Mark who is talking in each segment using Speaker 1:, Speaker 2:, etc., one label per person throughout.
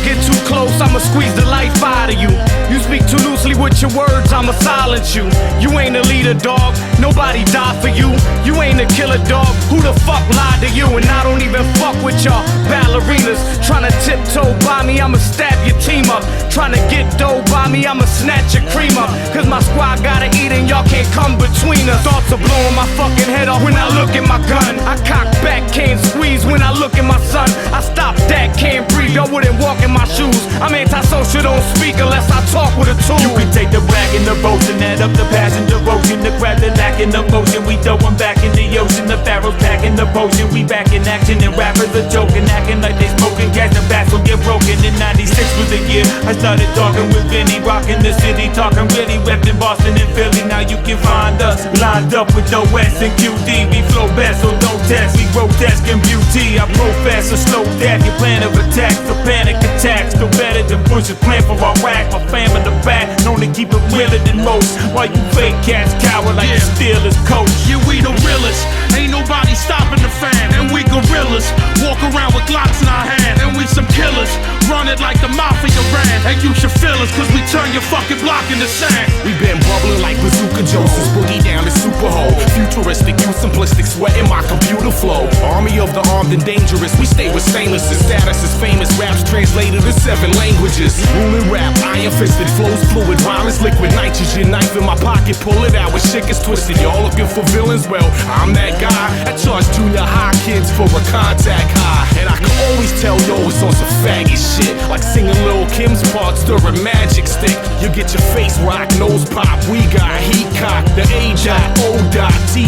Speaker 1: get too close, I'ma squeeze the life out of you. You speak too loosely with your words, I'ma silence you. You ain't a leader, dog, nobody died for you. You ain't a killer, dog, who the fuck lied to you? And I don't even fuck with y'all ballerinas. Tryna tiptoe by me, I'ma stab your team up. Tryna get dough by me, I'ma snatch your cream up. Cause my squad gotta eat and y'all can't come between us. Thoughts are blowing my fucking head off when I look at my gun. I cock back, can't squeeze when I look at my son. I stop that, can't breathe, y'all wouldn't walk in my shoes. I'm antisocial, don't speak unless I talk with a tool.
Speaker 2: You can take the rag and the roast and add up the passenger ocean. The crowd that lacking the motion, we throw them back in the ocean. The pharaohs packing the potion, we back in action. And rappers are joking, acting like they smoking gas. The bats will get broken. In 96 was the year I started talking with Vinny, rocking the city, talking really, repping Boston and Philly. Now you can find us lined up with the West and QD. We flow best, so don't test. We grotesque and beauty. I profess a slow death. Your plan of attack for panic attacks. Still better than Bush's plan for Iraq. My fam in the back, known to keep it realer than most. While you fake cats cower like the Steelers coach.
Speaker 3: Yeah, we the realest. Ain't nobody stopping the fam. And we gorillas. Walk around with Glocks in our hand. And we some killers. Run it like the mafia ran. And you should feel us, cause we turn your fucking block into sand.
Speaker 4: We been bubbling like Bazooka Joseph's boogie down the super hole. Futuristic, you simplistic, sweating my computer flow. Army of the armed and dangerous, we stay with stainless. The status is famous, raps translated to 7 languages. Ruling rap, iron fisted, flows fluid, rhyme is liquid. Nitrogen, knife in my pocket, pull it out when shit gets twisted. Y'all looking for villains? Well, I'm that guy. I charge junior high kids for a contact high. And I can always tell yo it's on some faggot shit. Like singing Lil' Kim's parts during Magic Stick. You get your face rocked, nose pop, we got heat cock. The A.O.T.P.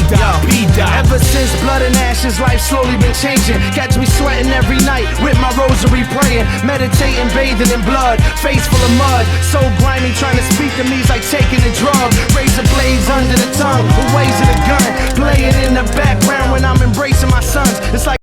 Speaker 5: Ever since blood and ashes, life slowly been changing. Catch me sweating every night with my rosary praying. Meditating, bathing in blood, face full of mud. So grimy, trying to speak to me's like taking a drug. Razor blades under the tongue, the ways of the gun. Playing in the background when I'm embracing my sons. It's like